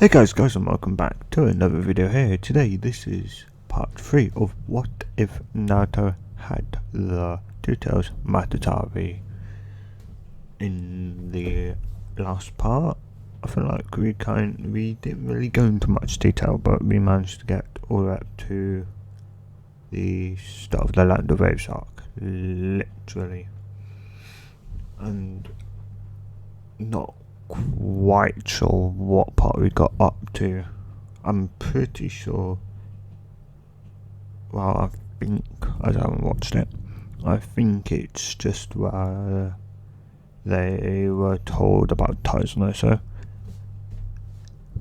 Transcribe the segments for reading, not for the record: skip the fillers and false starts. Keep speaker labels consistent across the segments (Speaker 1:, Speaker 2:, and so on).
Speaker 1: Hey guys, and welcome back to another video here. Today, this is part 3 of What If Naruto Had the Two Tails Matatabi. In the last part, I feel like we didn't really go into much detail, but we managed to get all the way up to the start of the Land of Waves arc, literally. And not quite sure what part we got up to. I'm pretty sure. Well, I think I haven't watched it. I think it's just where they were told about Taizano. So,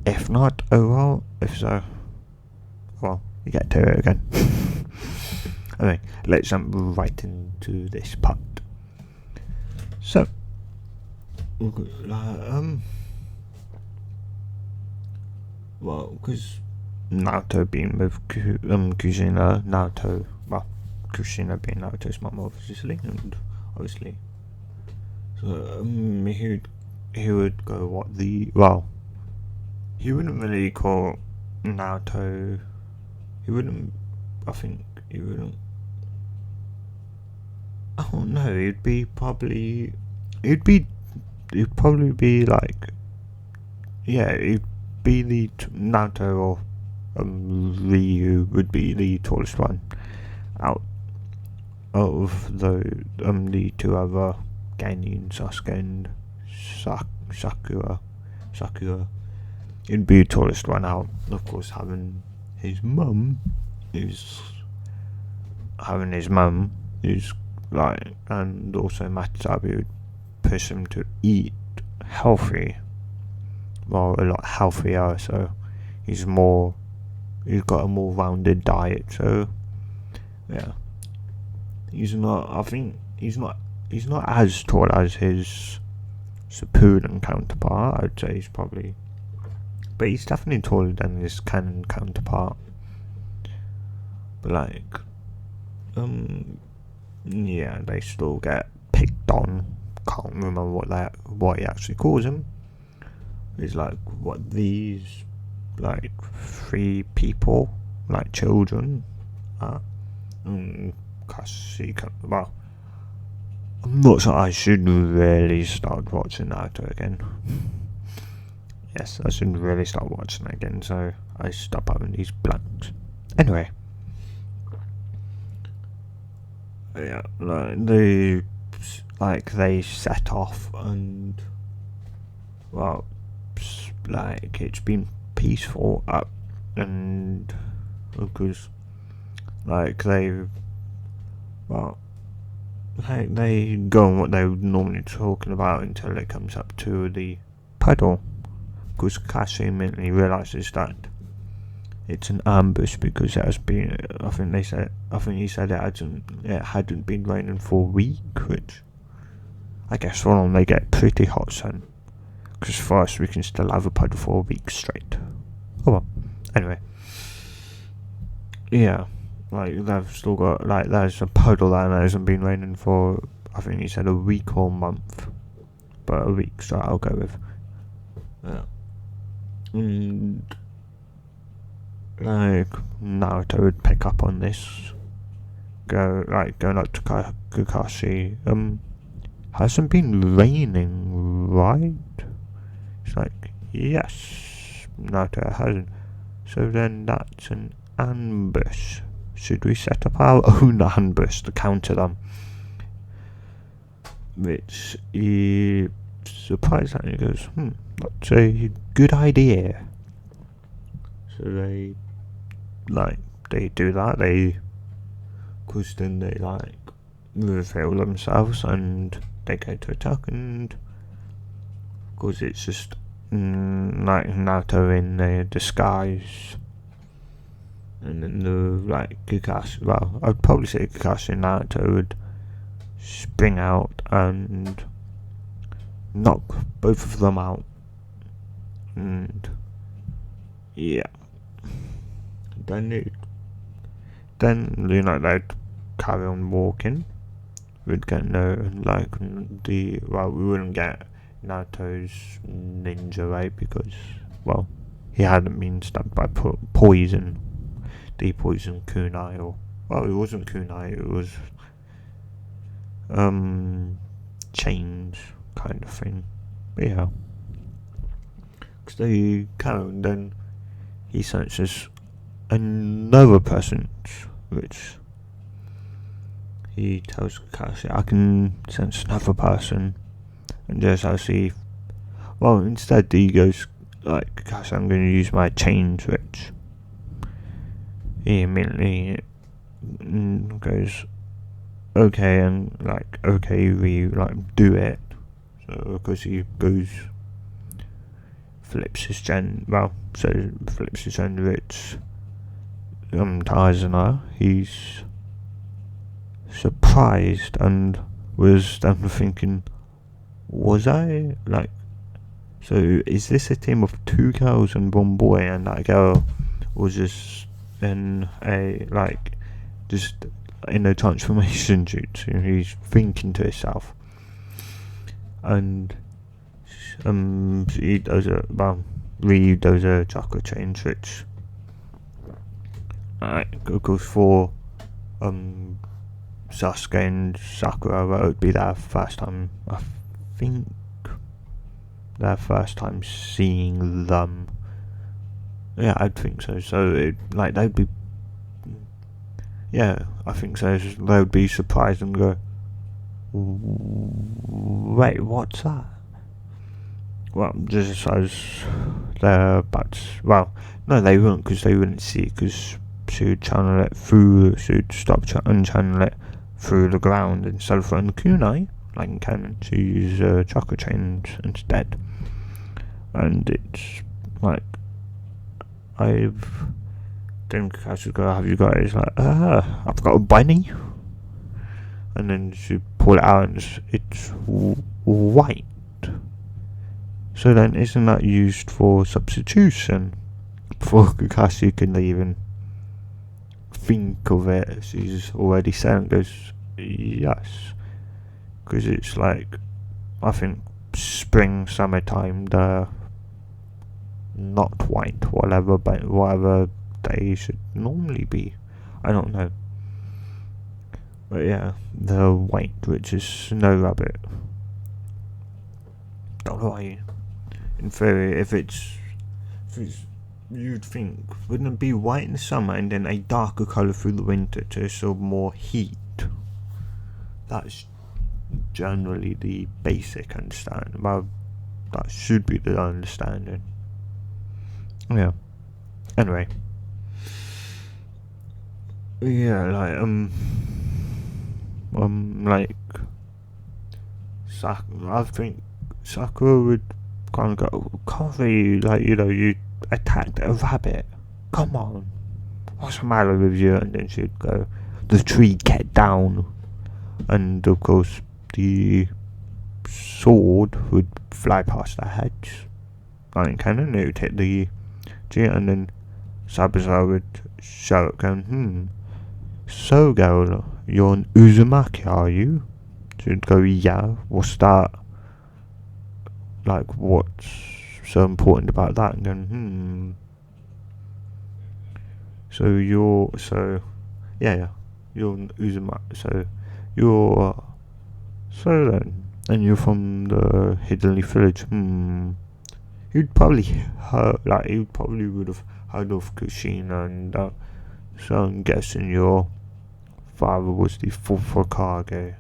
Speaker 1: if not, oh well. If so, well, you get to it again. Anyway, let's jump right into this part. So. Well, because Naruto being with Kushina, Kushina being Naruto's mum, obviously, and obviously, so he would go he wouldn't really call Naruto. I don't know. He'd probably be like, he'd be the Naruto or Ryu would be the tallest one out of the two other Genin, Sasuke and Sakura. He'd be the tallest one out. Of course, having his mum is like, and also Matatabi would push him to eat healthy, well, a lot healthier, so he's got a more rounded diet, so yeah, he's not as tall as his Shippuden counterpart. I'd say but he's definitely taller than his canon counterpart. But like, yeah, they still get picked on. Can't remember what he actually calls him. It's like what these like 3 people, like children, well, I'm not sure. I should really start watching Naruto again. Yes, I should really start watching it again, so I stop having these blanks. Anyway, yeah, they set off, and well, like, it's been peaceful up, and because like they go on what they were normally talking about until it comes up to the puddle, because Kakashi immediately realizes that it's an ambush because it has been. I think he said it hadn't been raining for a week, which I guess for them they get pretty hot sun. Because for us, we can still have a puddle for a week straight. Oh well. Anyway. Yeah. Like, they've still got, like, there's a puddle that hasn't been raining for, I think he said a week or month. But a week, so I'll go with. Yeah. And, like, Naruto would pick up on this. Going up to Kakashi. Hasn't been raining, right? It's like, yes, Naruto hasn't. So then that's an ambush. Should we set up our own ambush to counter them? Which he surprisingly goes, that's a good idea. So they do that. Because then they reveal themselves and they go to attack, and because it's just like Naruto in a disguise, and then Kakashi, well, I'd probably say Kakashi and Naruto would spring out and knock both of them out, and yeah, then they'd carry on walking. We'd get we wouldn't get Naruto's ninja, right? Because, well, he hadn't been stabbed by poison, depoisoned kunai, or well, it wasn't kunai, it was chains kind of thing. But yeah, because they count, then he senses another presence, which he tells Kakashi, I can sense another person, and just as he, well, instead he goes like, Kakashi, I'm going to use my chain switch. He immediately goes, okay, and like, okay, we like do it. So because he goes, flips his gender, it's Taizuna. He's surprised and was then thinking, was I like, so is this a team of 2 girls and 1 boy, and that girl was just in a like just in a transformation jutsu? He's thinking to himself, and he does a Ryu does a chakra change, which goes for Sasuke and Sakura. That would be their first time, I think, their first time seeing them. Yeah, I'd think so. So it, like, they'd be, yeah, I think so. They would be surprised and go, wait, what's that? Well, just as they're about to, well, no, they wouldn't, because they wouldn't see it, because she would channel it through, she would stop and channel it through the ground instead of throwing the kunai, like in canon. She uses chakra chains instead. And it's like, I've then Kakashi go, have you guys, like, I've got a bunny, and then she pull it out and it's white. So then isn't that used for substitution? Before Kakashi can even think of it, she's already saying, goes, yes, because it's like, I think spring, summertime, they're not white, whatever they should normally be. I don't know, but yeah, they're white, which is snow rabbit. Don't know why. In theory, if it's you'd think, wouldn't it be white in the summer and then a darker colour through the winter to show more heat? That's generally the basic understanding. Well, that should be the understanding. Yeah. Anyway. Yeah, like, I think Sakura would kind of go, Coffee, like, you know, you attacked a rabbit. Come on. What's the matter with you? And then she'd go, the tree get down. And of course, the sword would fly past their heads. Like in canon, it would hit the tree, and then Sabuza would shout, going, so girl, you're an Uzumaki, are you? She'd go, yeah, what's that? Like, what's so important about that? And going, so you're, yeah, you're an Uzumaki, so then, and you're from the Hidden Leaf Village, you'd probably heard, like, you probably would have heard of Kushina, and so I'm guessing your father was the 4th Hokage.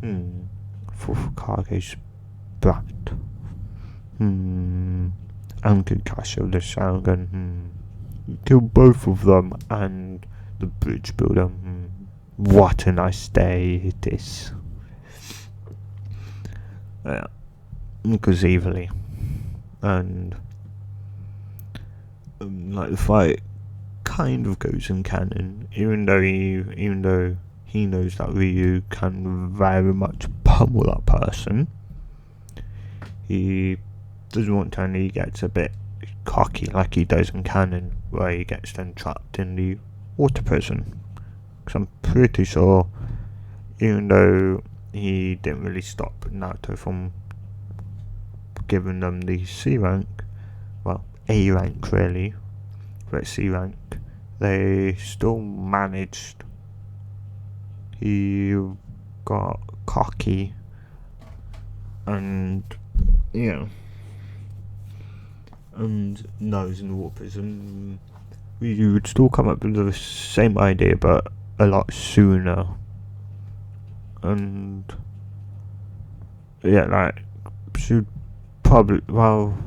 Speaker 1: 4th Hokage's brat. And Kakashi of the Sharingan. You killed both of them and the bridge builder. What a nice day it is. Yeah, because evilly, and like the fight kind of goes in canon, even though he knows that Ryu can very much pummel that person. He doesn't want to, and he gets a bit cocky like he does in canon, where he gets then trapped in the water prison. Because I'm pretty sure, even though he didn't really stop Naruto from giving them the C rank, well, A rank really, but C rank, they still managed. He got cocky and yeah, and nose and warpers, and we would still come up with the same idea but a lot sooner. And yeah, like she'd probably, well,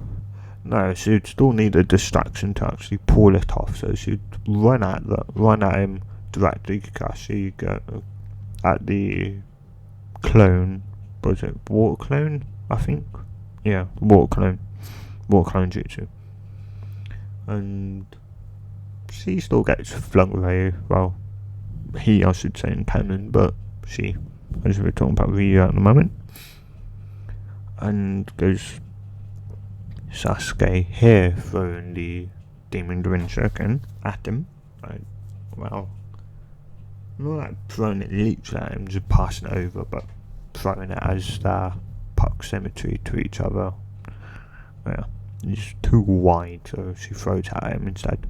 Speaker 1: no, she'd still need a distraction to actually pull it off. So she'd run at him directly. Kakashi go at the clone. Was it water clone? I think. Yeah, water clone jutsu. And she still gets flung away. Well, he, I should say, in canon, but she, as we're talking about Ryu at the moment. And goes Sasuke here throwing the Demon Twin Shuriken at him. Like, well, not like throwing it literally at him, just passing it over, but throwing it as their proximity to each other. Yeah, it's too wide, so she throws it at him instead.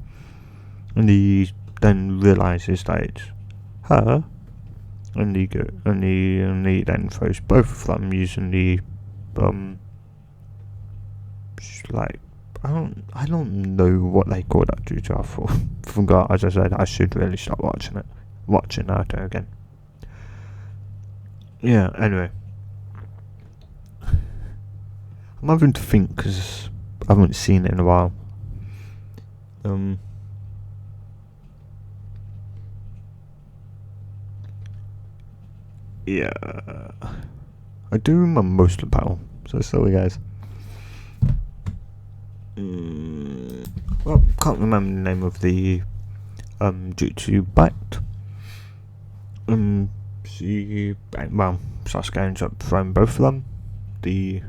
Speaker 1: And he then realises that it's her, and he then throws both of them using the like, I don't know what they call that jutsu. I forgot. As I said, I should really start watching Naruto again. Yeah. Anyway, I'm having to think because I haven't seen it in a while. Yeah, I do remember most of the battle. So sorry, guys. Well, can't remember the name of the jutsu, but Sasuke ends up throwing both of them. The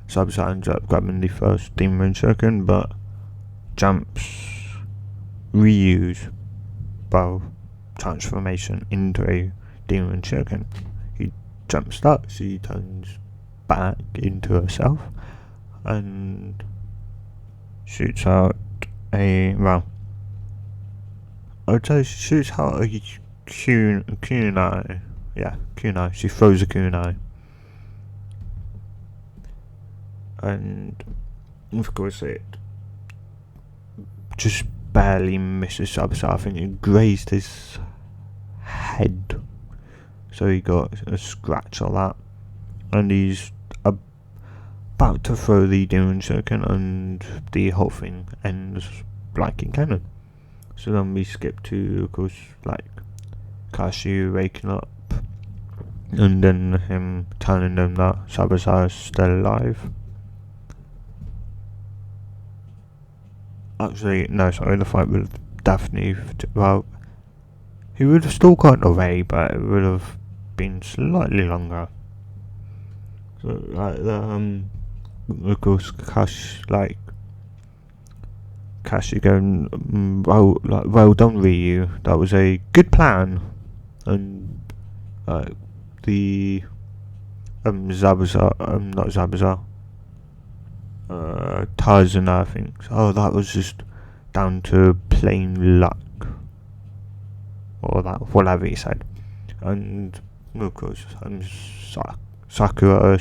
Speaker 1: Zabuza ends up grabbing the first Demon Shuriken, but jumps Ryu's bow transformation into a Demon Shuriken. He jumps that, she turns back into herself and shoots out a, well, I would say she shoots out a kunai. Yeah, kunai. She throws a kunai. And of course it just barely misses Zabuza. I think it grazed his head, so he got a scratch on that, and he's about to throw the Demon Shuriken, and the whole thing ends like in canon. So then we skip to, of course, like Kashi waking up, and then him telling them that Zabuza is still alive. Actually, no, sorry, the fight would have definitely, well, he would have still gotten away, but it would have been slightly longer. So, like, of course, Kashi going, well done, Ryu, that was a good plan. And, the, Zabuza, not Zabuza, Tarzan, I think. Oh, that was just down to plain luck, or that, whatever he said. And of course, Sakura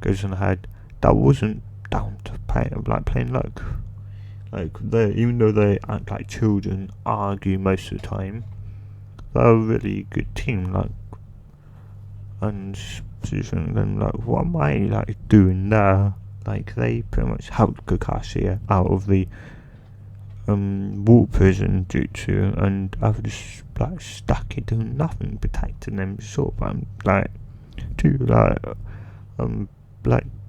Speaker 1: goes on ahead. That wasn't down to plain luck. Like, even though they act like children, argue most of the time, they're a really good team. Like, and she's them like, what am I like doing there? Like, they pretty much helped Kakashi out of the water prison jutsu, and I've just like stuck here doing nothing, protecting them. Sort of,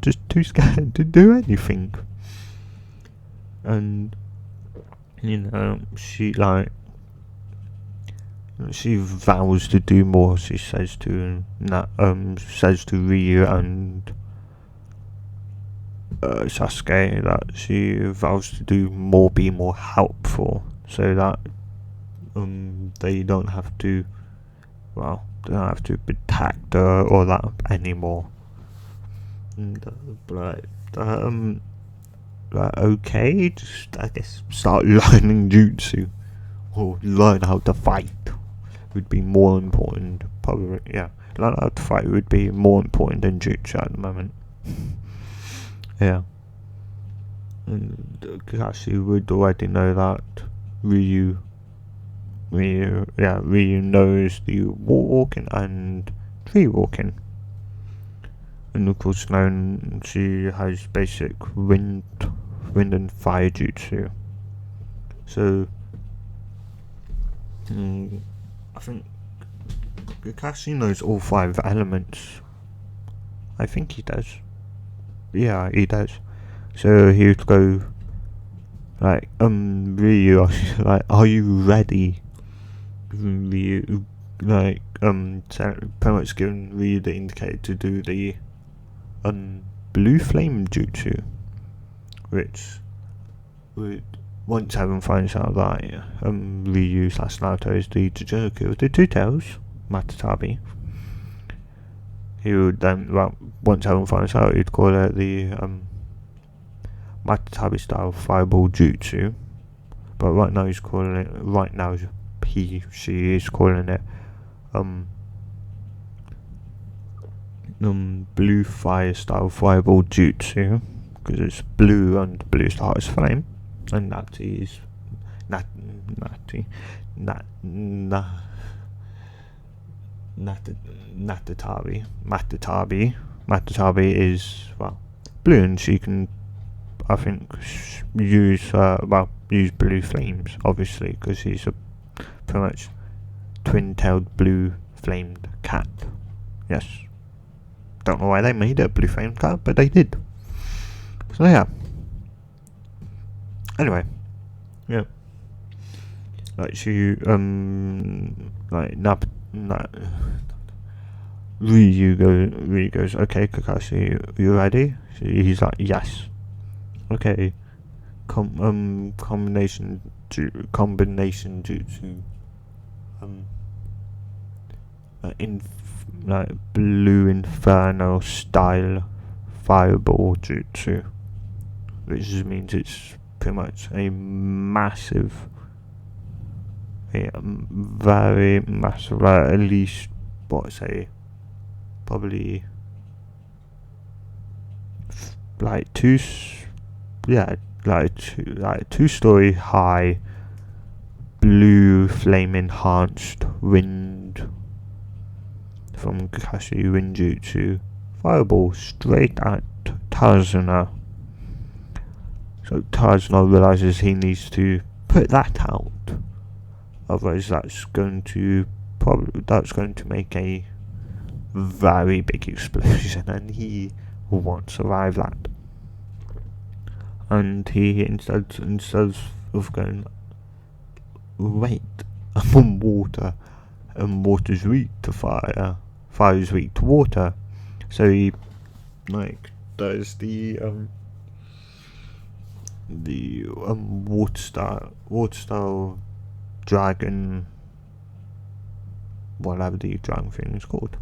Speaker 1: just too scared to do anything. And she vows to do more. She says to Ryu and Sasuke that she vows to do more, be more helpful, so that they don't have to protect her or that anymore. And like, okay, just I guess start learning jutsu or learn how to fight would be more important. Probably, yeah. Learn how to fight would be more important than jutsu at the moment. Yeah. And Kakashi would already know that Ryu knows the wall walking and tree walking. And of course now she has basic wind and fire jutsu. So I think Kakashi knows all 5 elements. I think he does. Yeah, he does. So he would go like, Ryu, like, are you ready? Ryu, like, pretty much giving Ryu the indicator to do the blue flame jutsu, which would, once everyone finds out that Ryu / Naruto is the Jinchuriki of the Two Tails, Matatabi, he would then, well, once everyone finds out, he'd call it the Matatabi style fireball jutsu, but right now he's calling it, she is calling it blue fire style fireball jutsu, because it's blue and blue start as flame, and Natty is Matatabi is, well, blue, and she can, I think, use blue flames, obviously, because she's a pretty much twin-tailed blue flamed cat. Yes. Don't know why they made it a blue flamed cat, but they did. So yeah. Anyway, yeah. Like she, Ryu goes, okay, Kakashi, you ready? He's like, yes. Okay. Combination jutsu. Blue inferno style fireball jutsu, which just means it's pretty much a massive, very massive, at least, what I say, probably like 2-story high blue flame enhanced wind from Kakashi Winjutsu fireball straight at Tazuna. So Tazuna realizes he needs to put that out, otherwise that's going to make a very big explosion, and he won't survive that. And he instead of going, wait, I'm on water, and water's weak to fire, fire's weak to water, so he does the water style dragon, whatever the dragon thing is called,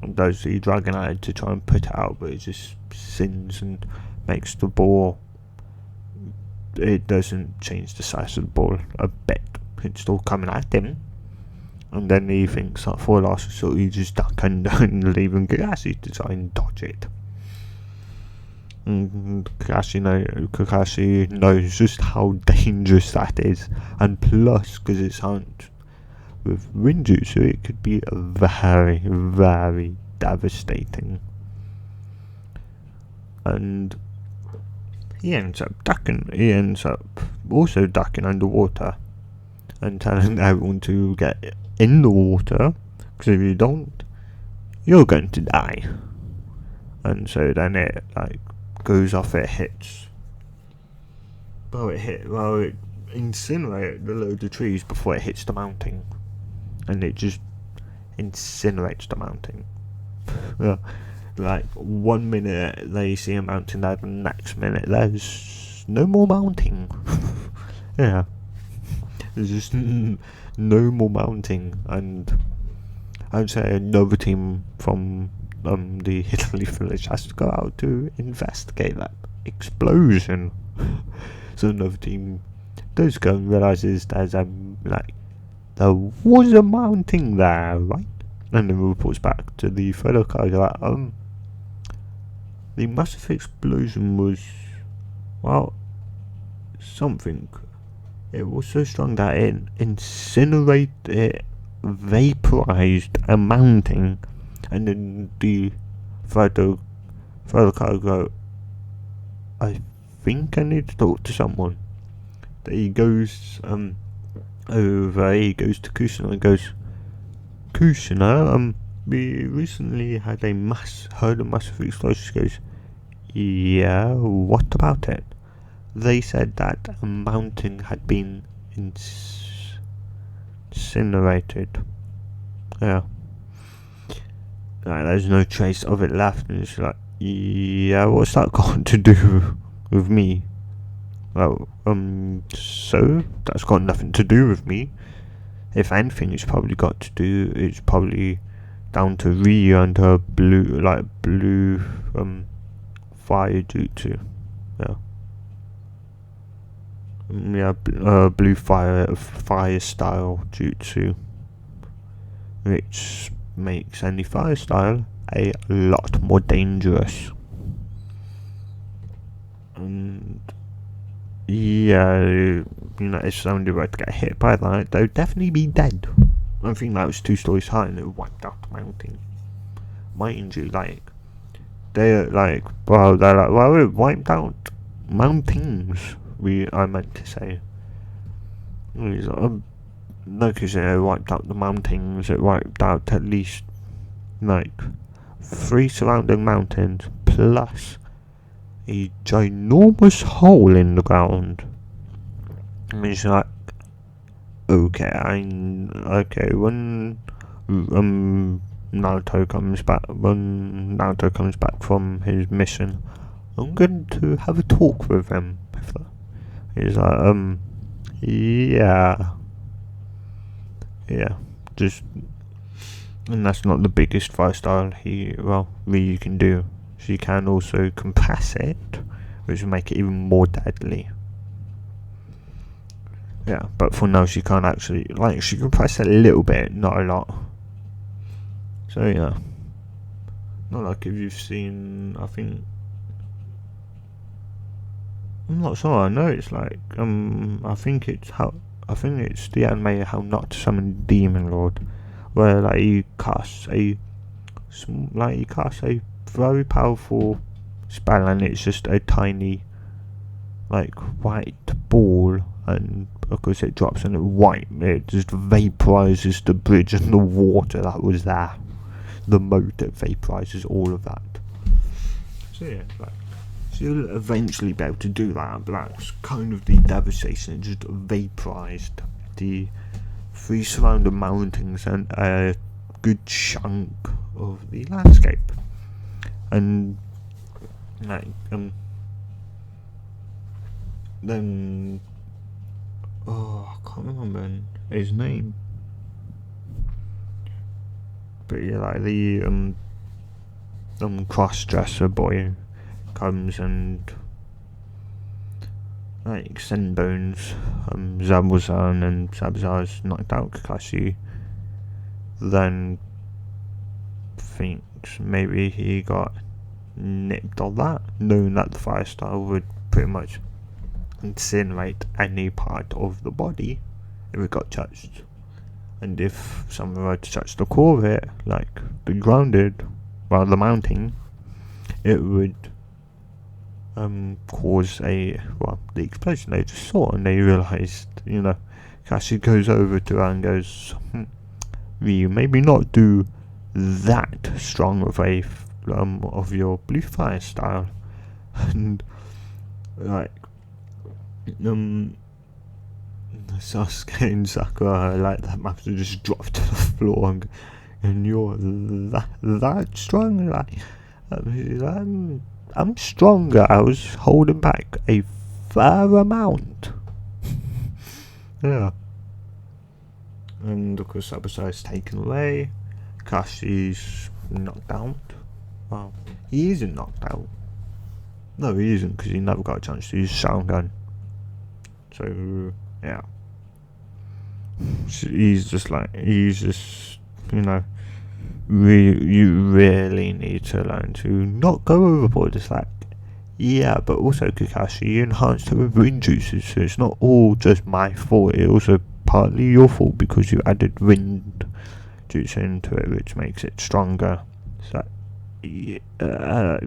Speaker 1: and does the dragon eye to try and put it out, but it just sins and makes the ball, it doesn't change the size of the ball a bit, it's still coming at him. And then he thinks that for last resort he just duck under and leaving Kakashi to try and dodge it. And Kakashi knows just how dangerous that is, and plus, because it's with Winjutsu, it could be very, very devastating. And he ends up also ducking underwater and telling everyone to get in the water, because if you don't, you're going to die. And so then it goes off, it hits. It incinerated the load of trees before it hits the mountain, and it just incinerates the mountain. Like 1 minute they see a mountain there, the next minute there's no more mountain. Yeah, there's just no more mounting, and I would say another team from the Hidden Leaf Village has to go out to investigate that explosion. So another team does go and realises there's there was a mounting there, right? And then reports back to the photo card like, the massive explosion was, well, something. It was so strong that it incinerated, it vaporized a mountain. And then the photo card go, I think I need to talk to someone. He goes over, he goes to Kushina and goes, Kushina, we recently had heard a massive explosion. She goes, yeah, what about it? They said that a mountain had been incinerated. Yeah. There's no trace of it left, and it's like, yeah, what's that got to do with me? Well, so that's got nothing to do with me. If anything, it's probably down to Ryu and her blue fire jutsu. Blue fire style jutsu, which makes any fire style a lot more dangerous. And yeah, if somebody were to get hit by that, they would definitely be dead. I think that was 2 stories high and it wiped out the mountain. Mind you, they're like, well, it wiped out mountains. I meant to say. Like I said, it wiped out the mountains. It wiped out at least 3 surrounding mountains plus a ginormous hole in the ground. And it's like, okay, when Naruto comes back from his mission, I'm going to have a talk with him. He's like, yeah, just, and that's not the biggest fire style Ryu can do. She can also compress it, which will make it even more deadly. Yeah, but for now she can't actually, she can press it a little bit, not a lot. So yeah, not like if you've seen, I'm not sure. I know it's I think it's the anime How Not to Summon Demon Lord, where he casts a very powerful spell, and it's just a tiny white ball, and because it drops and it just vaporizes the bridge and the water that was there. The moat, it vaporizes all of that. So yeah, she'll eventually be able to do that, but that's kind of the devastation. It just vaporized the 3 surrounding mountains and a good chunk of the landscape. And then I can't remember his name, but yeah, the cross-dresser boy comes and Senbon's Zabuza and Zabuza's knocked out Kakashi, then thinks maybe he got nipped on that, knowing that the fire style would pretty much incinerate any part of the body if it got touched. And if someone were to touch the core of it, the the mounting, it would cause the explosion they just saw. And they realised, Kashi goes over to her and goes, Ryu, maybe not do that strong of of your blue fire style. And Sasuke and Sakura that map just dropped to the floor, and you're that strong. I'm stronger. I was holding back a fair amount. Yeah. And of course, Sabusa is taken away. Kashi's knocked out. Well, he isn't knocked out. No, he isn't, because he never got a chance to use Sharingan. So, yeah. So he's just, you know, you really need to learn to not go overboard. It's like, yeah, but also Kakashi enhanced her with wind juices, so it's not all just my fault. It's also partly your fault because you added wind juice into it, which makes it stronger. So, yeah,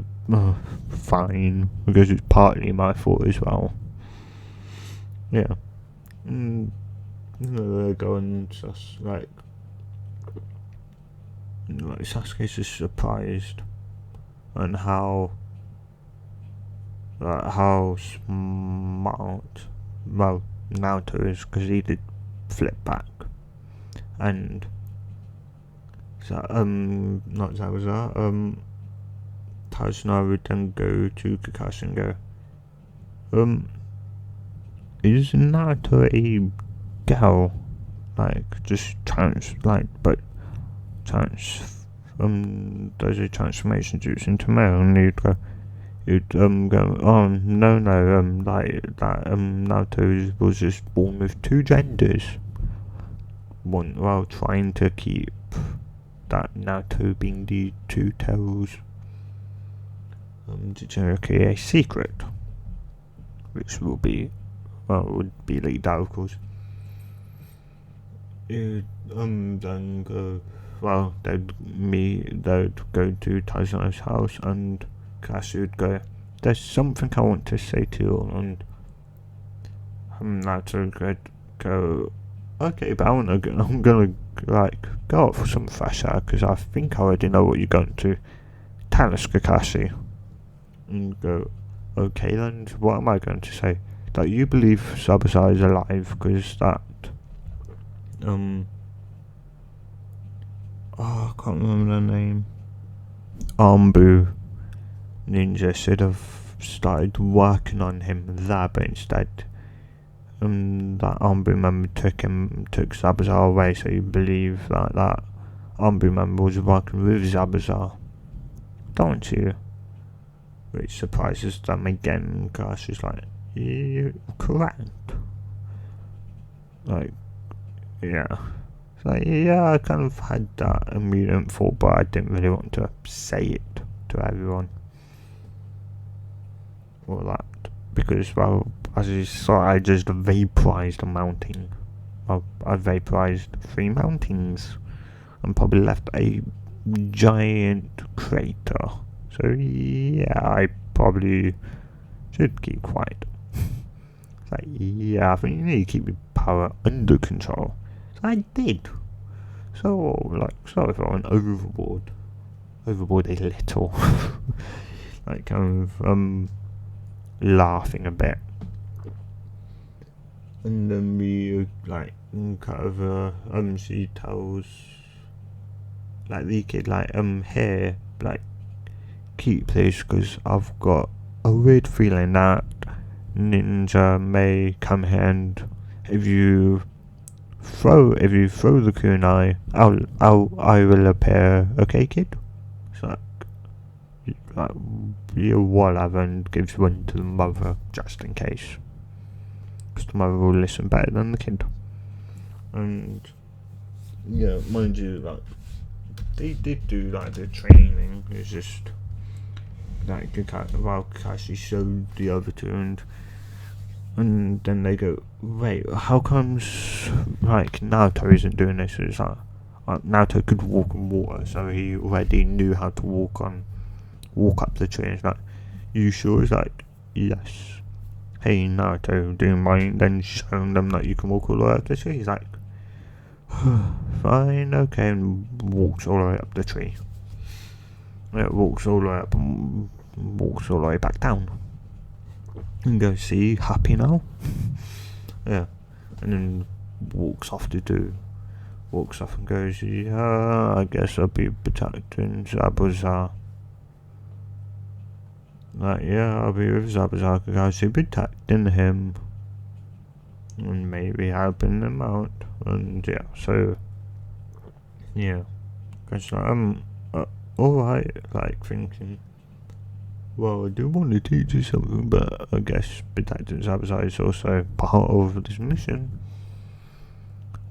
Speaker 1: fine, because it's partly my fault as well. Yeah. They're going just like Sasuke's just surprised on how smart Naruto is, because he did flip back, and not Zabuza, Tazuna would then go to Kakashi and go, is Naruto a girl? Like, just does a transformation juice into male, and you'd go, oh no, like that Naruto was just born with two genders, one while trying to keep that Naruto being the two tails Jinchuriki a secret, which would be leaked out, of course. Then go. Well, they'd go to Tazuno's house, and Kakashi would go, there's something I want to say to you, and Naruto could go, okay, but I'm gonna go out for some fresh air, because I think I already know what you're going to tell us, Kakashi. And go, okay then, what am I going to say? That you believe Zabuza is alive, because that I can't remember the name. Ambu Ninja should have started working on him there, but instead, that Ambu member took Zabuza away. So you believe that Ambu member was working with Zabuza, don't you? Which surprises them again, because she's like, you're correct. Like, yeah. It's like, yeah, I kind of had that immediate thought, but I didn't really want to say it to everyone. Or that. Because, well, as you saw, I just vaporized a mountain. Well, I vaporized 3 mountains. And probably left a giant crater. So, yeah, I probably should keep quiet. It's like, yeah, I think you need to keep your power under control. So I did. So, sorry if I went overboard a little. Kind of, laughing a bit. And then we, she tells, the kid, here, keep this, because I've got a weird feeling that Ninja may come here, and if you throw the kunai, I will appear. Okay, kid. So you whatever, and gives one to the mother just in case, because the mother will listen better than the kid. And yeah, mind you, they did do the training. It's just Kakashi showed the other two, and then they go, wait, how comes Naruto isn't doing this? It's Naruto could walk on water, so he already knew how to walk up the tree. It's like, you sure? It's like, yes. Hey Naruto, do you mind then showing them that you can walk all the way up the tree? He's like, fine, okay, and walks all the way up the tree. Yeah, walks all the way up and walks all the way back down. And goes, see, happy now? Yeah. And then walks off and goes, yeah, I guess I'll be protecting Zabuza. Yeah, I'll be with Zabuza, Kakashi, protecting him. And maybe helping them out. And yeah, so, yeah. Because I'm alright, thinking, well, I do want to teach you something, but I guess protecting Zabuza is also part of this mission.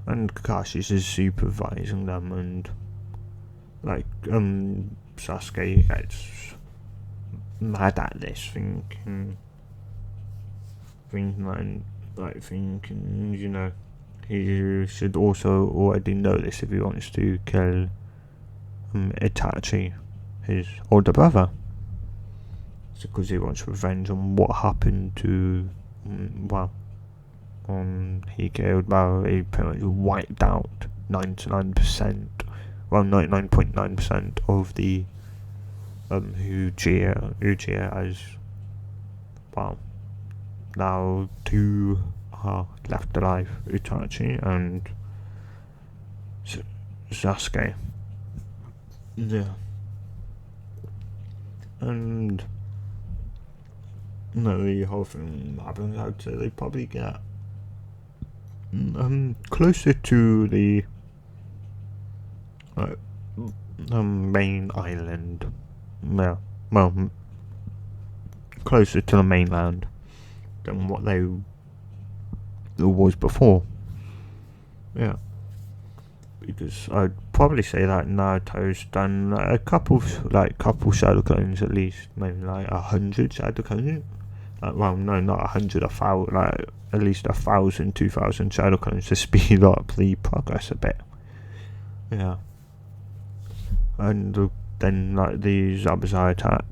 Speaker 1: And Kakashi's is supervising them, and like Sasuke gets mad at this, thinking you know, he should also already know this if he wants to kill Itachi, his older brother. It's because he wants revenge on what happened to he killed, he pretty much wiped out 99.9% of the Uchiha as now two are left alive, Itachi and Sasuke. Yeah. And the whole thing happens, I'd say they probably get closer to the main island. Closer to the mainland than what they was before. Yeah. Because I'd probably say that Naruto's done a couple shadow clones at least, maybe 100 shadow clones. No, not 100, at least 1,000, 2,000 shadow clones to speed up the progress a bit. Yeah. And then the Zabuza attack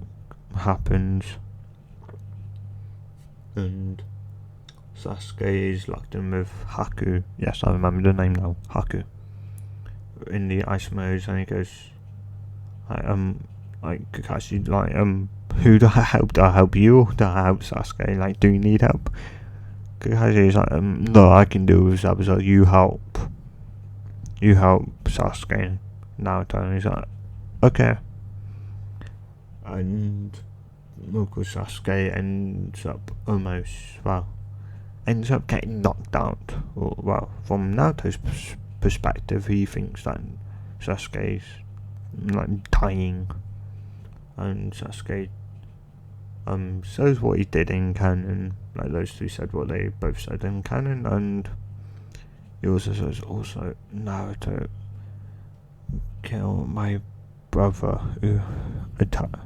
Speaker 1: happens, and Sasuke is locked in with Haku. Yes, I remember the name now. Haku. In the ice modes, and he goes, Kakashi, who do I help? Do I help you or do I help Sasuke? Do you need help? Kakashi is no, I can do it with Zabuza. You help Sasuke. Naruto, and he's like, okay. And of course Sasuke ends up getting knocked out. From Naruto's perspective, he thinks that Sasuke's dying, and Sasuke says what he did in canon, those two said what they both said in canon, and he also says, Naruto, kill my brother, can't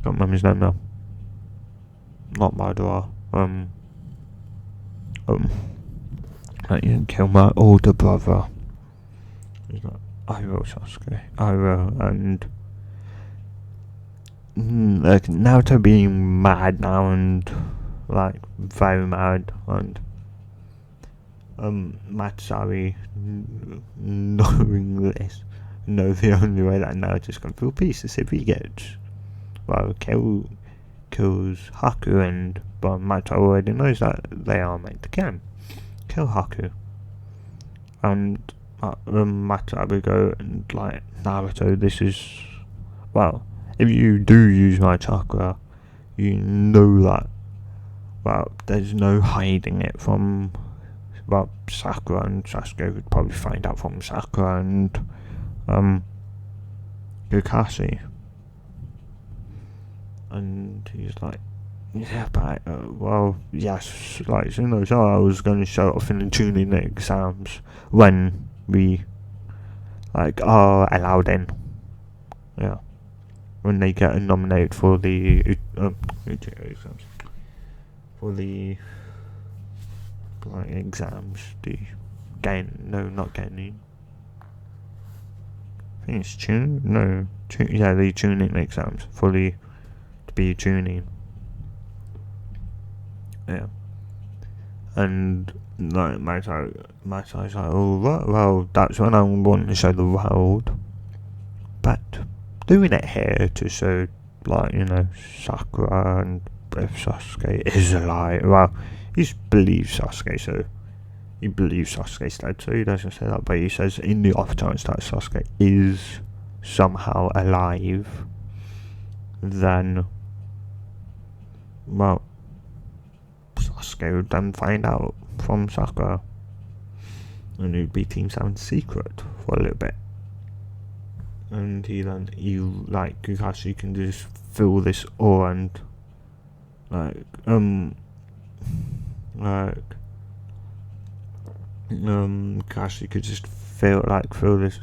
Speaker 1: remember his name now, not Madara, kill my older brother. He's like, I will, Sasuke, I will. And Naruto being mad now, and very mad, and Matatabi knowing this, the only way that Naruto's gonna feel peace is if he gets kills Haku, and Matatabi already knows that they are meant to kill Haku. And Matatabi go, and Naruto, this is, if you do use my chakra, you know that there's no hiding it from Sakura, and Sasuke would probably find out from Sakura and Kakashi. And he's like, yeah, but yes, so I was going to show off in the tuning exams when we are allowed in. Yeah, when they get nominated for the exams, for the exams, the not Genin. I think it's the tuning exams for to be tuning. Yeah. And my side's like, that's when I want to show the world. But doing it here to show Sakura, and if Sasuke is alive, he believes Sasuke, so he believes Sasuke's dead, so he doesn't say that, but he says in the off chance that Sasuke is somehow alive, then Sasuke would then find out from Sakura, and it would be Team 7's secret for a little bit. and Kakashi can just feel this awe and Kakashi could just feel this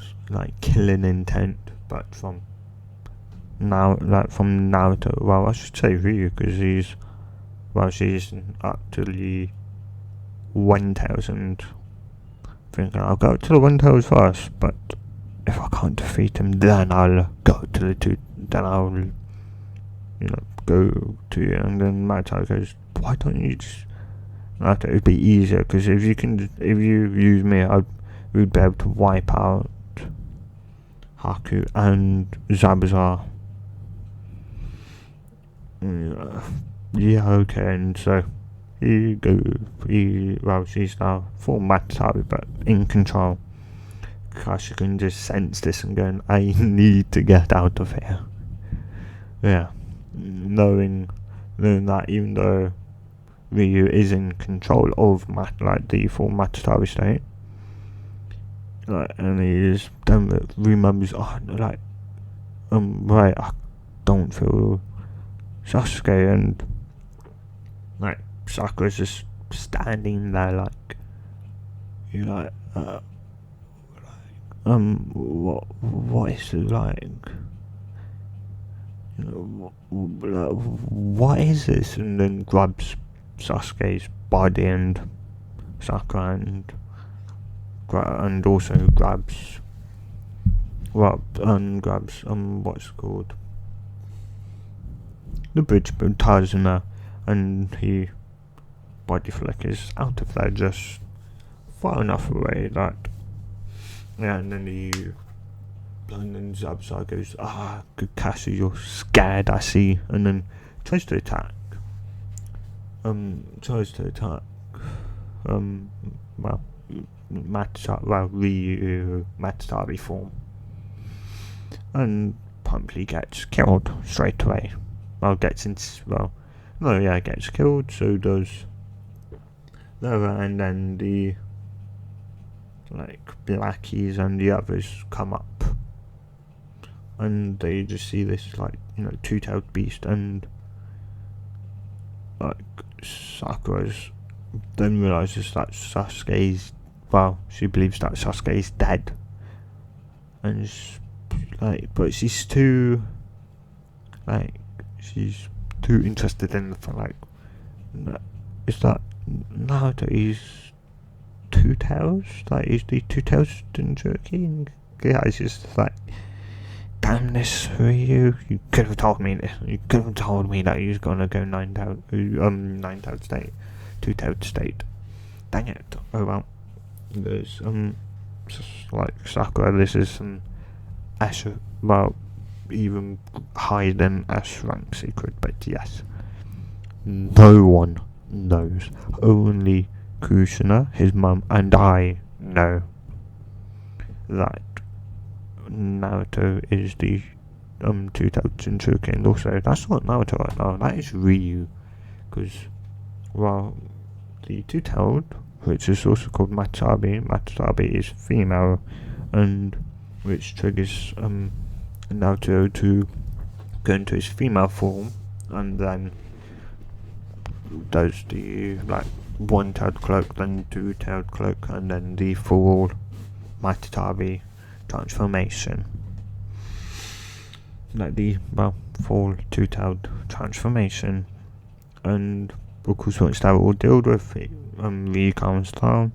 Speaker 1: killing intent, but from Naruto. Well, I should say Ryu, because she's up to the 1000. Thinking I'll go to the 1000 first, but if I can't defeat him, then I'll go to the 2. Then I'll, go to you. And then Matatabi goes, "Why don't you just?" Naruto, it'd be easier, because if you use me, we'd be able to wipe out Haku and Zabuza. Yeah, okay, and so she's now full Matatabi, but in control. Kakashi can just sense this and going, I need to get out of here. Yeah, knowing that even though Ryu is in control of the full Matatabi state, and he just then remembers, right, I don't feel Sasuke, and Sakura's just standing there what is it what is this? And then grabs Sasuke's body and Sakura, and also grabs what's it called, the bridge, but ties him there, and he body flickers out of there just far enough away that and then Zabuza goes, Kakashi, you're scared, I see, and then tries to attack Ryu Matatabi form, and promptly gets killed straight away. Gets killed, so does Lara, and then the Blackies and the others come up, and they just see this two-tailed beast, and Sakura's then realizes that she believes that Sasuke is dead, and but she's too interested in the fact is that Naruto is two tails, is the two tails Jinchuriki, and it's just damn this Ryu, you could have told me this, you could have told me that he was gonna go nine-tailed state, two-tailed state, dang it. Oh well, there's Sakura, this is some S, even higher than S rank secret, but yes, no one knows, only Kushina, his mum, and I know that Naruto is the two-tailed Jinchuriki, and also that's not Naruto right now, that is Ryu, because the two-tailed, which is also called Matatabi is female, and which triggers Naruto to go into his female form, and then does the one-tailed cloak, then two-tailed cloak, and then the full Matatabi transformation, full two-tailed transformation. And because once they're all dealt with, Ryu comes down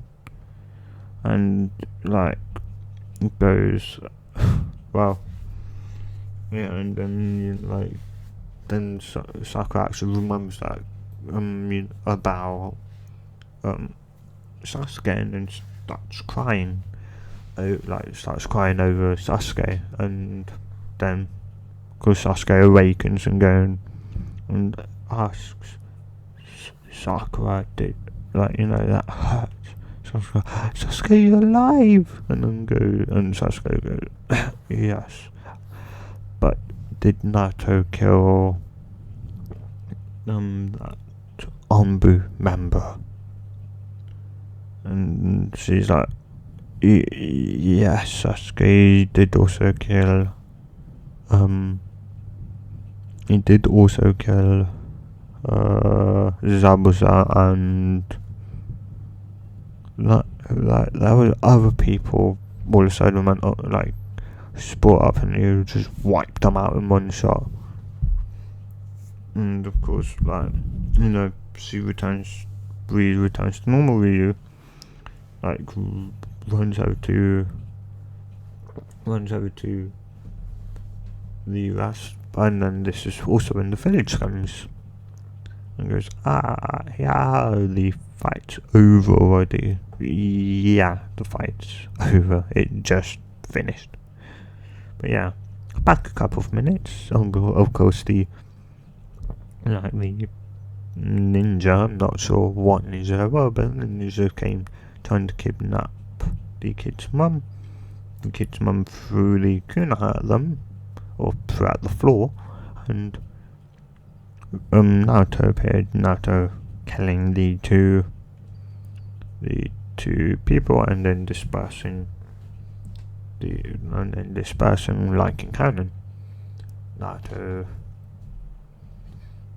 Speaker 1: and goes and then then Sakura actually remembers that about Sasuke, and then starts crying over Sasuke, and then because Sasuke awakens and asks Sakura, did that hurts? Sasuke, you're alive, and Sasuke goes, yes, but did Naruto kill that Anbu member? And she's like, yes, Sasuke did also kill He did also kill Zabuza, and there were other people all of a sudden went like split up, and he just wiped them out in one shot. And of course, like, you know, Ryu returns to normal. Ryu like runs over to the rest, and then this is also when the village comes and goes, yeah, the fight's over already. Yeah, the fight's over. It just finished. But yeah, back a couple of minutes. Of course, the ninja, I'm not sure what ninja they were, but the ninja came trying to kidnap the kid's mum. The kid's mum threw the kunai at them, or threw at the floor, and Naruto appeared. Naruto killing the two people, and then dispersing like in canon. Naruto,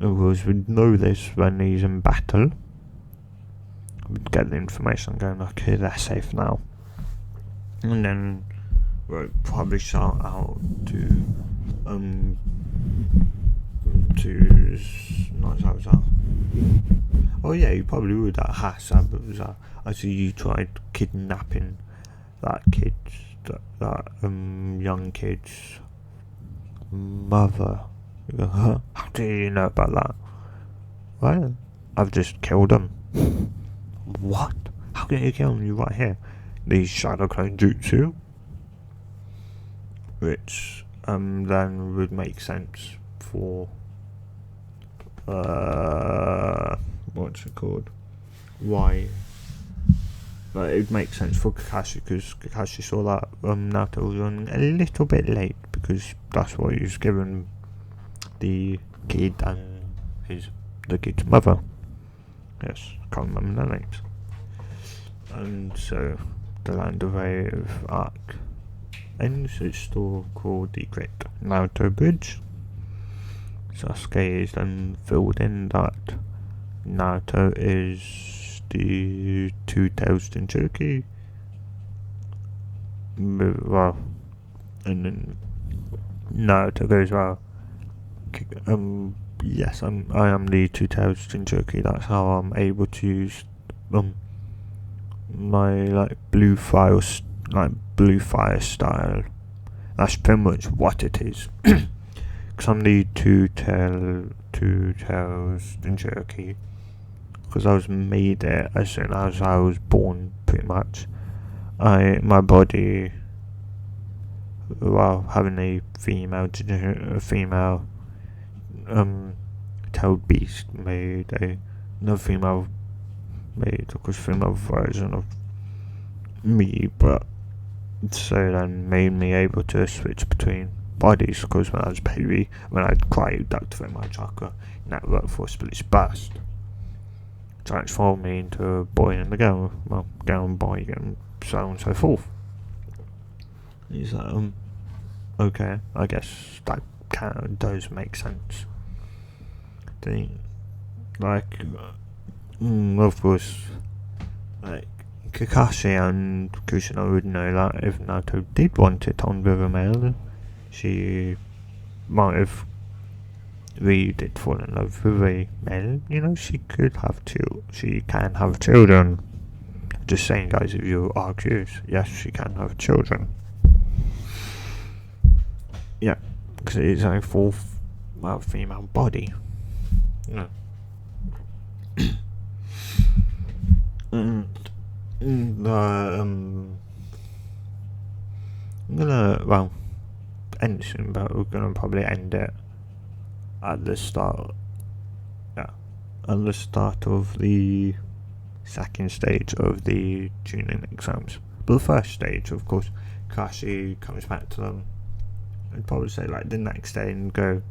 Speaker 1: of course, would know this when he's in battle. Would get the information going, okay, they're safe now. And then we'll probably shout out to not Zabuza. Oh yeah, you probably would at Zabuza. I see you tried kidnapping that young kid's mother. You go, huh? How do you know about that? Well, I've just killed him. What? How can you kill him? You're right here. The Shadow Clone Jutsu, which then would make sense for what's it called? Why? But it would make sense for Kakashi, because Kakashi saw that Naruto was running a little bit late, because that's what he was given the kid and the kid's mother. Yes, I can't remember their names. And so the Land of Wave arc ends. It's still called the Great Naruto Bridge. Sasuke is then filled in that Naruto is the two-tailed Jinchuriki. Well, and then Naruto goes, well, yes, I am the two-tailed Jinchuriki. That's how I'm able to use my blue fire style. That's pretty much what it is. Because I'm the two-tailed Jinchuriki. Because I was made it as soon as I was born, pretty much. My body, while having a female tailed beast made another female version of me, but so then made me able to switch between bodies, because when I was a baby, when I'd cry, to activate my chakra network for a split burst, transform me into a boy and a girl, girl and boy, and so on and so forth. He's like, okay, I guess that does make sense. Of course, Kakashi and Kushina would know that if Naruto did want it on with a male, she might have really did fall in love with a male. She can have children. Just saying, guys, if you are curious, yes, she can have children. Yeah, because it is a full female body. I'm gonna end soon, but we're gonna probably end it at the start. Yeah, at the start of the second stage of the tuning exams. But the first stage, of course, Kashi comes back to them. I'd probably say the next day and go,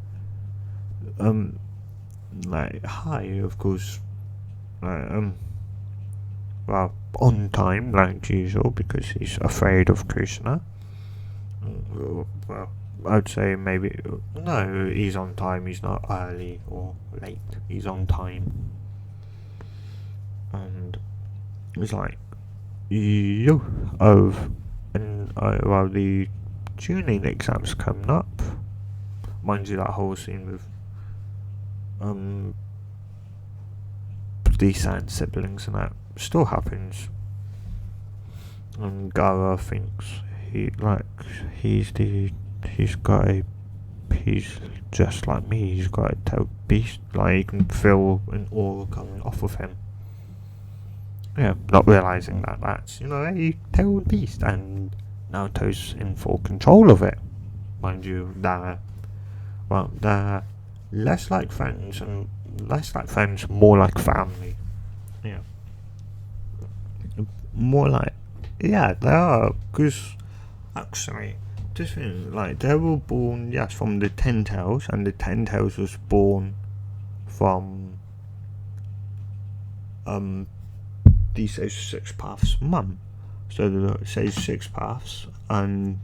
Speaker 1: hi, of course, well, on time like usual, because he's afraid of Krishna. Well, I'd say maybe no. He's on time. He's not early or late. He's on time. And it's like, yo, and well, the tuning exams coming up. Mind you, that whole scene with the Sand siblings and that still happens. And Gara thinks he's just like me. He's got a tailed beast. Like, he can feel an aura coming off of him. Yeah, not realizing that that's, a tailed beast, and Naruto's in full control of it. Mind you, they're less like friends, more like family. Yeah. More like, yeah, they are, because actually, this thing, like, they were born, yes, from the Ten Tails, and the Ten Tails was born from the Sage Six Paths mum. So the Sage Six Paths and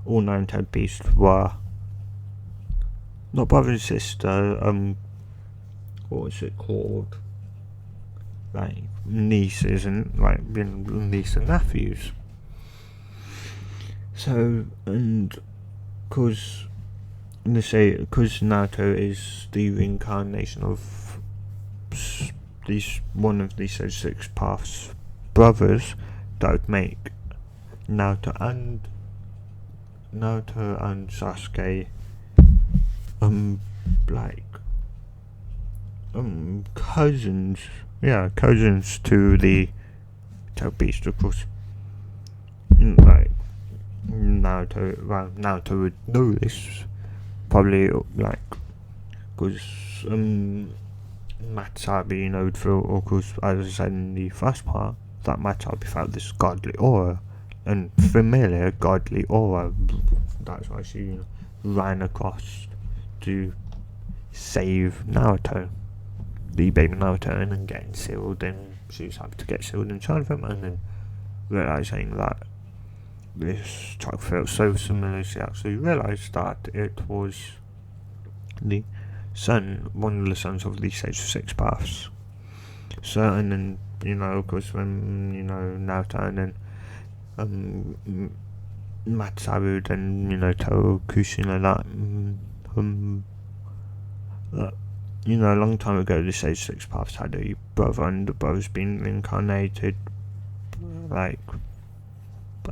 Speaker 1: all nine-tailed beasts were not brother and sister, what was it called? Like nieces and niece and nephews. So, and because Naruto is the reincarnation of one of these Six Paths brothers, that would make Naruto and Sasuke cousins. Yeah, cousins to the tailed beast, of course. Like, Naruto would know this, probably, because Matatabi, would feel, of course, as I said in the first part, that Matatabi felt this godly aura, and familiar godly aura. That's why she ran across to save Naruto, the baby Naruto, and then getting sealed, and she was happy to get sealed inside of him, and then realizing that this child felt so similar, she actually realized that it was the one of the sons of the Sage of Six Paths. So, and then, of course, when, Naruto and then Matsubu then, tell Kushina that, a long time ago the Sage Six Paths had a brother, and the brother's been reincarnated,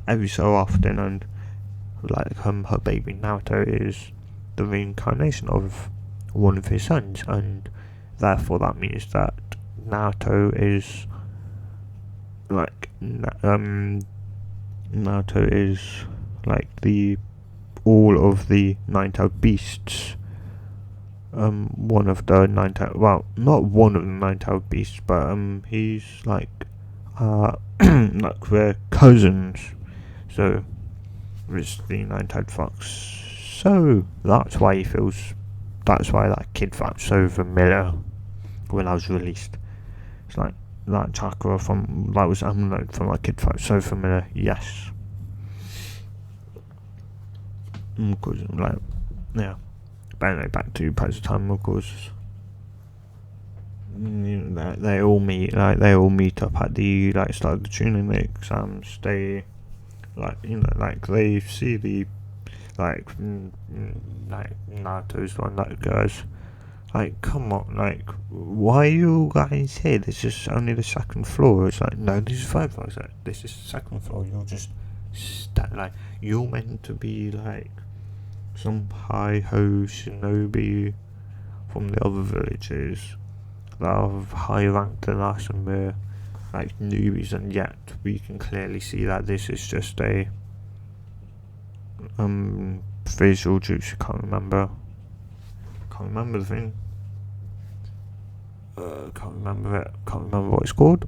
Speaker 1: every so often, and, her baby Naruto is the reincarnation of one of his sons, and therefore that means that Naruto is the all of the nine-tailed beasts. One of the nine-tailed, well, not one of the nine-tailed beasts, but he's we're cousins. So it's the nine-tailed fox. So that's why that kid felt so familiar when I was released. It's like that chakra that was unloaded from that kid felt so familiar. Yes. Because yeah. But anyway, back to present time, of course. They all meet up at the start of the tuning exams. They they see the Naruto's one that goes, come on, why are you guys here? This is only the second floor. It's no, this is third floor. It's this is the second floor. You're just you're meant to be some high-ho shinobi from the other villages that are higher ranked than us, and we're newbies, and yet we can clearly see that this is just a visual jutsu. Can't remember the thing. Can't remember it. Can't remember what it's called.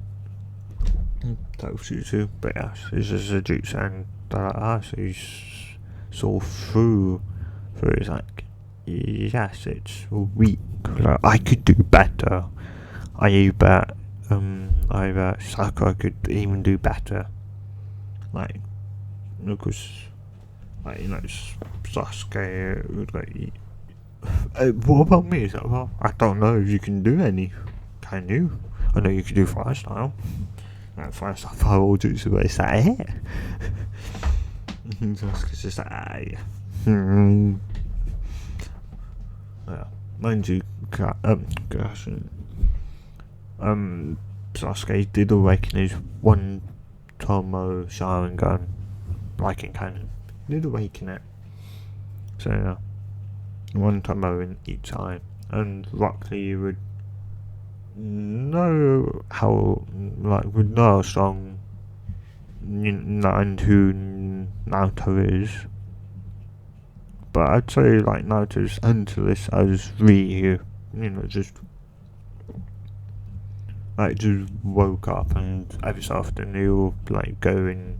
Speaker 1: That was jutsu, but yes, this is a jutsu, and so you saw through it's yes, it's weak. I could do better. I bet Sakura could even do better. Because like, you know, Sasuke would go, what about me? Is that, well, I don't know if you can do any. Can you? I know you can do fire style. Fire style fireball jutsu, but it's like, Sasuke's just like, yeah. Mind you, gosh, Sasuke did awaken his one Tomo Sharingan, like in canon. Did awaken it. So yeah, one Tomo in each eye, and Rock Lee would know how, would know how strong and who Naruto is. But I'd say like Naruto's into this as Ryu, just woke up, and every so often he'll go in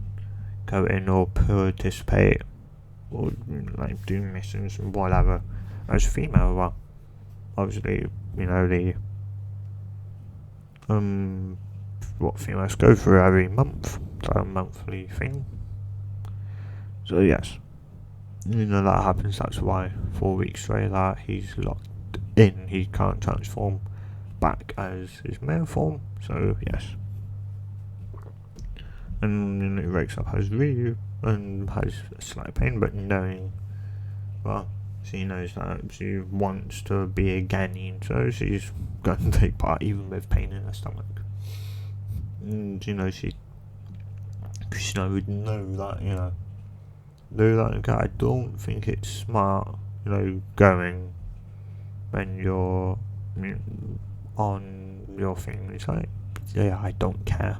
Speaker 1: or participate or do missions and whatever as a female. Well, obviously, the what females go through every month, so a monthly thing. So yes, that happens. That's why 4 weeks straight that he's locked in. He can't transform back as his male form. So yes, and he wakes up as Ryu and has a slight pain, but knowing, well, she knows that she wants to be a Ganin, so she's going to take part even with pain in her stomach. And Krishna would know that, okay, I don't think it's smart, going when you're on your thing. It's like, yeah, I don't care.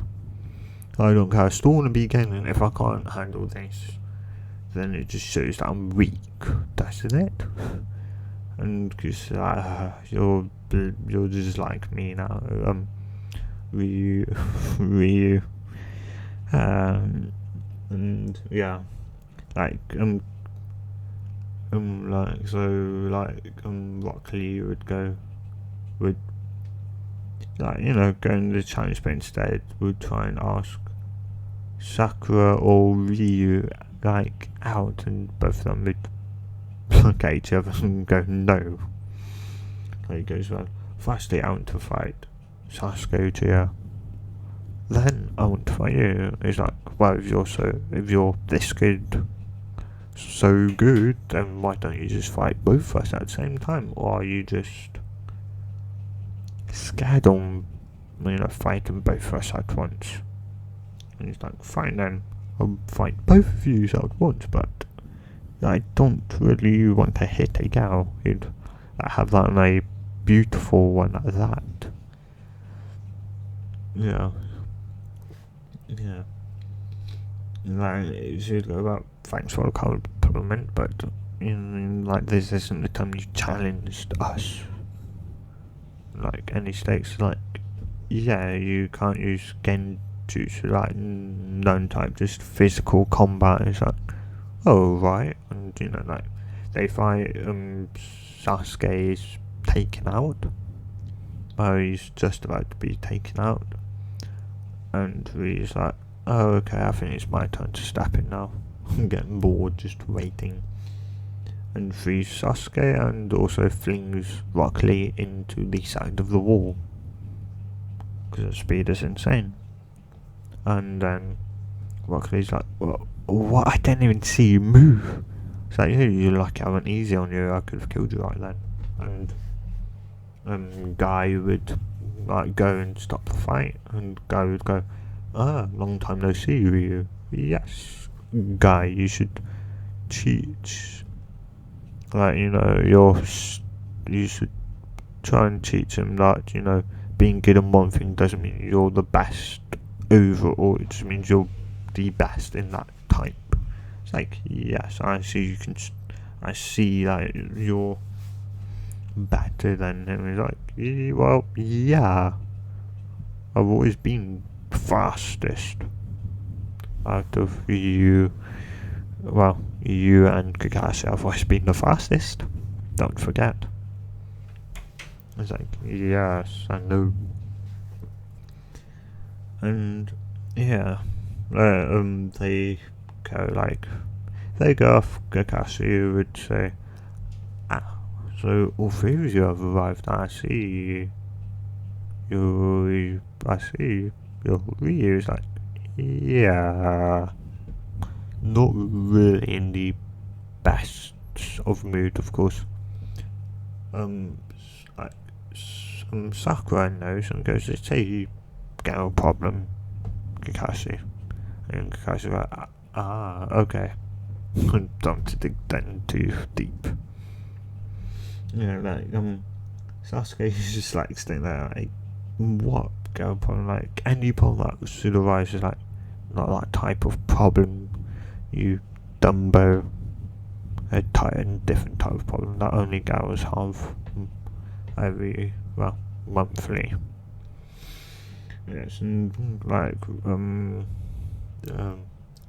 Speaker 1: I still want to be Ganin. If I can't handle this, then it just shows that I'm weak, doesn't it? And because you're just like me now, Ryu, and yeah, Rock Lee would go in the challenge, but instead would try and ask Sakura or Ryu out, and both of them would look at each other and go no. He goes, well, firstly I want to fight Sasuke Uchiha, then I want to fight you. He's like, well, if you're this good, so good, then why don't you just fight both of us at the same time? Or are you just scared on fighting both of us at once? And he's like, fine then, I'll fight both of you at once, but I don't really want to hit a gal. He'd have that on a beautiful one at that. Yeah. She'd go about, thanks for the compliment, but this isn't the time you challenged us. Any stakes, yeah, you can't use genjutsu, non-type, just physical combat. It's like, oh right, and they fight, Sasuke is taken out. Oh, he's just about to be taken out, and he's like, oh okay, I think it's my turn to step in now. I'm getting bored just waiting, and frees Sasuke, and also flings Rock Lee into the side of the wall because the speed is insane. And then Rock Lee's like, well, what? I didn't even see you move. It's like, you're lucky I went easy on you. I could have killed you right then. And Guy would go and stop the fight, and Guy would go, long time no see, you. Yes, Guy, you should teach. You should try and teach him that, being good in one thing doesn't mean you're the best overall. It just means you're the best in that type. It's like, yes, I see I see that you're better than him. He's like, well, yeah, I've always been fastest out of you. Well, you and Kakashi have always been the fastest. Don't forget. It's like, yes, I know. And yeah, they go they go off, Kakashi would say, "Ah, so all three of you have arrived. I see. I see. Ryu is like, yeah, not really in the best of mood, of course. Like, Sakura knows and goes, it's a girl problem, Kakashi. And Kakashi's like, okay. Don't dig then too deep. Sasuke is just like standing there like, what girl problem? Like, any problem that should arise is like, not that type of problem, you Dumbo. A different type of problem that only girls have monthly. Yes, and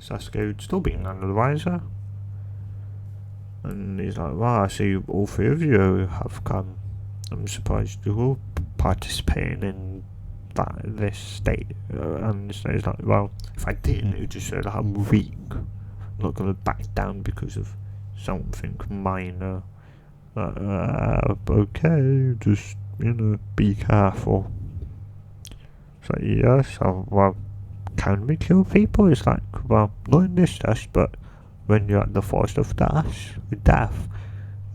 Speaker 1: Sasuke would still be none of the wiser. And he's like, well, I see all three of you have come. I'm surprised you're all participating in this state. And he's like, well, if I didn't, it would just show that I'm weak. I'm not going to back down because of something minor. Okay, just, be careful. It's like, yes, well, can we kill people? It's like, well, not in this test, but when you're at the forest of death,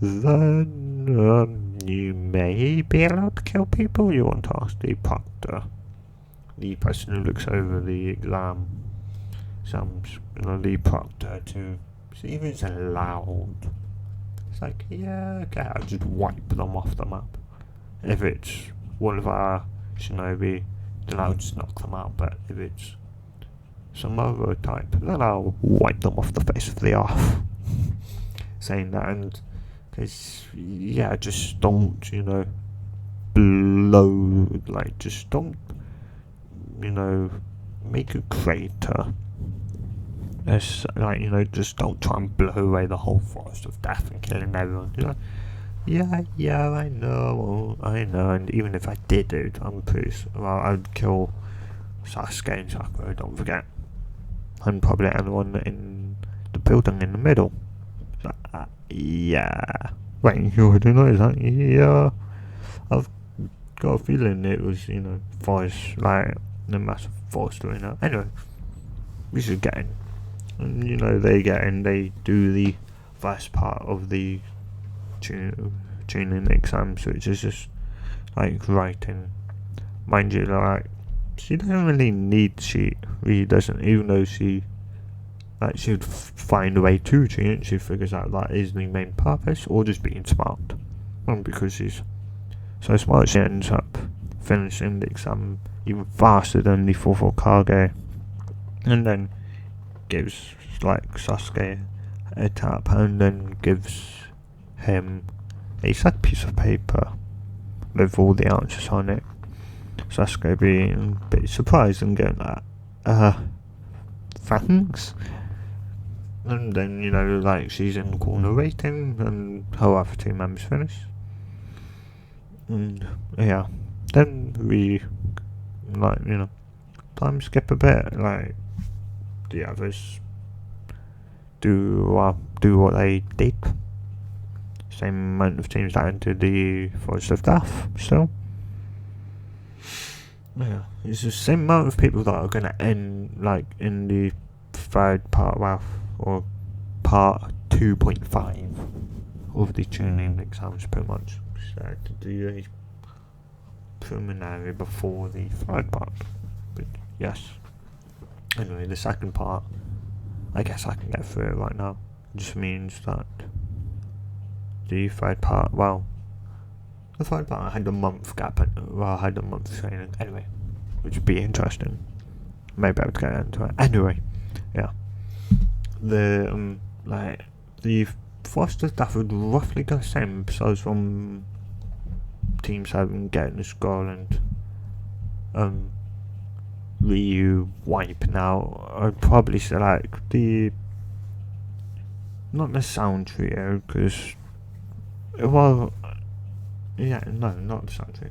Speaker 1: then you may be allowed to kill people. You want to ask the proctor, the person who looks over the exams, the proctor, to see if it's allowed. It's like, yeah, okay, I'll just wipe them off the map. If it's one of our shinobi, then I'll just knock them out, but if it's some other type, then I'll wipe them off the face of the earth. Saying that, and because, yeah, just don't, blow, like, just don't, make a crater. It's like, just don't try and blow away the whole forest of death and killing everyone. Yeah, I know, and even if I did it, I'm pretty sure, I'd kill Sasuke and Sakura, don't forget. And probably anyone in the building in the middle. Yeah. Wait, you already know that? Yeah. I've got a feeling it was, forest, like, a massive forest doing that. Anyway, we should get in. And, they get in, they do the first part of the tuning exams, which is just, like, writing. Mind you, like, she doesn't really need she really doesn't, even though she would find a way to tune it. She figures out that is the main purpose, or just being smart. And because she's so smart, she ends up finishing the exam even faster than the fourth Hokage, and then gives Sasuke a tap, and then gives him a sad piece of paper with all the answers on it. Sasuke being a bit surprised and going like, thanks. And then, she's in the corner waiting, and her other two members finish. And, yeah. Then we, time skip a bit, the others do what they did. Same amount of teams that entered the Forest of Death, still. Yeah, it's the same amount of people that are going to end, in the third part, or part 2.5 of the tuning exams, pretty much. So to do a preliminary before the third part. But yes. Anyway, the second part, I guess I can get through it right now. It just means that the third part, the third part I had a month gap, I had a month training, anyway, which would be interesting. Maybe I would get into it. Anyway, yeah. The Foster stuff would roughly go the same, besides from Team 7 getting the scroll and Ryu wiping out. I'd probably select not the sound trio, because, not the sound trio.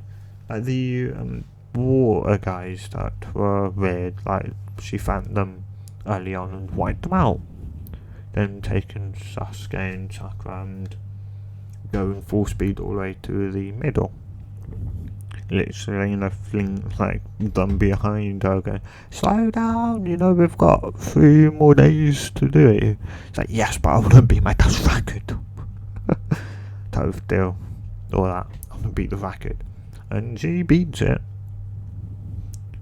Speaker 1: The water guys that were weird, she found them early on and wiped them out. then taking Sasuke and Sakura and going full speed all the way to the middle. Literally, fling like them behind her, going, slow down, we've got 3 more days to do it. It's like, yes, but I wouldn't beat my dad's record. Type of deal. All that. I'm gonna beat the record. And she beats it.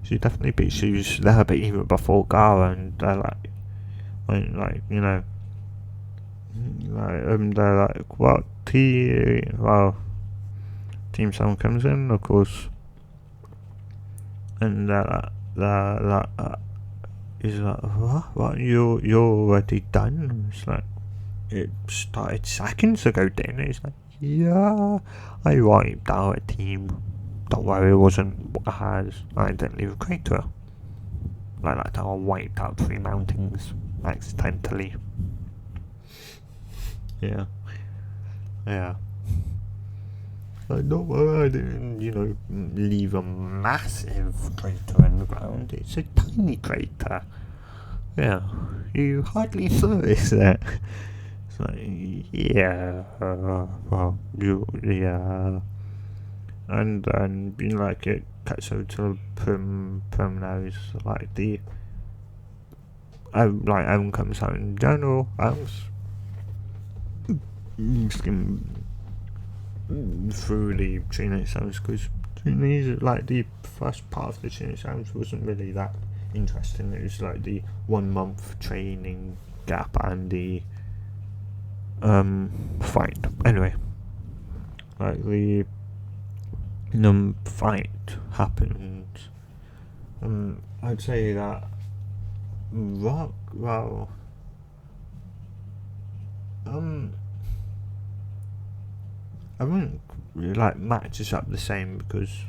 Speaker 1: She definitely beats. She was there, but even before Gara, and they're like, they're like, what? Team 7 comes in, of course, and he's like, what? You're already done? It's like, it started seconds ago, didn't it? It's like, yeah, I wiped out a team. Don't worry, it wasn't as I didn't leave a crater. Like that time I wiped out 3 mountains accidentally. Yeah. Like, don't worry, I didn't, leave a massive crater in the ground. It's a tiny crater. Yeah, you hardly notice that. It's like, yeah, yeah. And it cuts over to preliminaries, like everyone comes out in general, through the training exams, because the first part of the training exams wasn't really that interesting. It was like the 1 month training gap and the fight. Anyway, like the fight happened. I'd say that I wouldn't really matches up the same, because,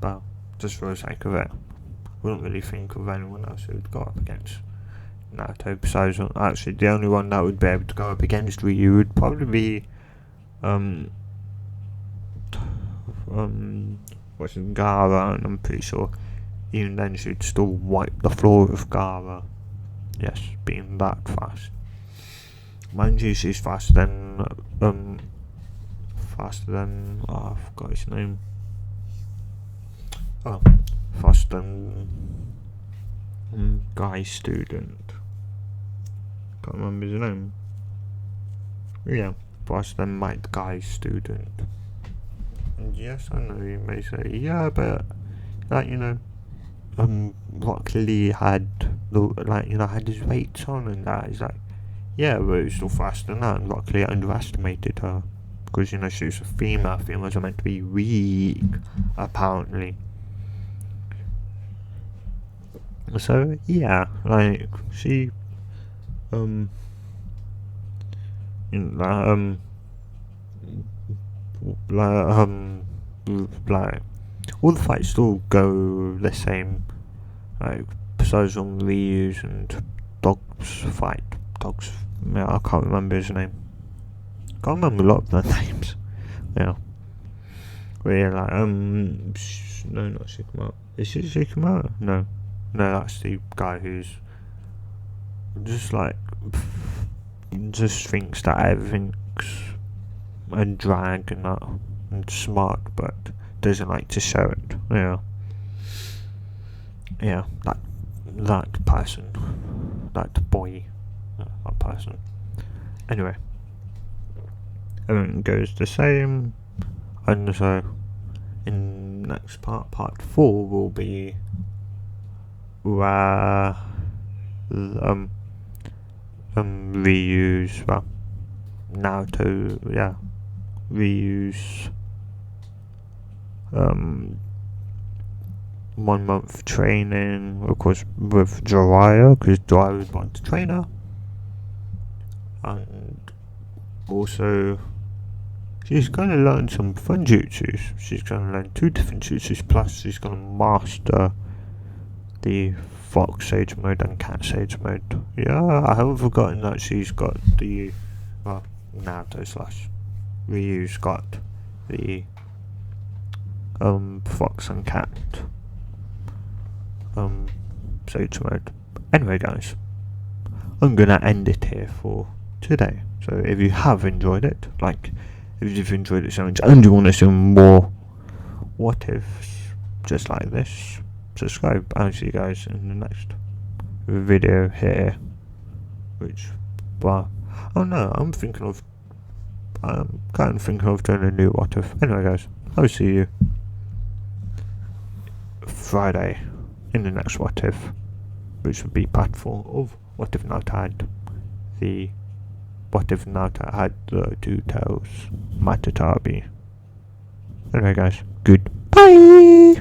Speaker 1: well, just for the sake of it, I wouldn't really think of anyone else who would go up against Naruto. Besides, actually, the only one that would be able to go up against Ryu would probably be Gara, and I'm pretty sure even then she'd still wipe the floor with Gara. Yes, being that fast. Mind you, she's faster than I forgot his name. Faster than guy student. Can't remember his name. Yeah, faster than my guy student. And yes, I know you may say, yeah, but Rock Lee had had his weights on and that. He's like, yeah, but it was still faster than that, and Rock Lee underestimated her. Because, she was a female. Females are meant to be weak, apparently. So, yeah, she, all the fights still go the same. Besides on Ryu's and Dog's fight. I can't remember his name. Can't remember a lot of their names. Yeah. But yeah, no, not Shikamaru. Is it Shikamaru? No, that's the guy who's just just thinks that everything's a drag and that, and smart, but doesn't like to show it. Yeah, that person, that boy, that person. Anyway. Everything goes the same, and so in next part 4 will be Ryu's, Naruto, Ryu's 1 month training, of course, with Jiraiya, because Jiraiya was born to train her, and also she's going to learn some fun jutsus. She's going to learn 2 different jutsus, plus she's going to master the Fox Sage mode and Cat Sage mode. Yeah, I haven't forgotten that she's got the Naruto / Ryu's got the Fox and Cat Sage mode. Anyway, guys, I'm gonna end it here for today. So if you have enjoyed it, like if you've enjoyed it so much and you want to see more what ifs just like this, subscribe. I'll see you guys in the next video here. Which, well, oh no, I'm kind of thinking of doing a new what if. Anyway, guys, I'll see you Friday in the next what if, which would be part 4 of What If Naruto had the What If Naruto had the 2 tails Matatabi. Anyway, guys, goodbye.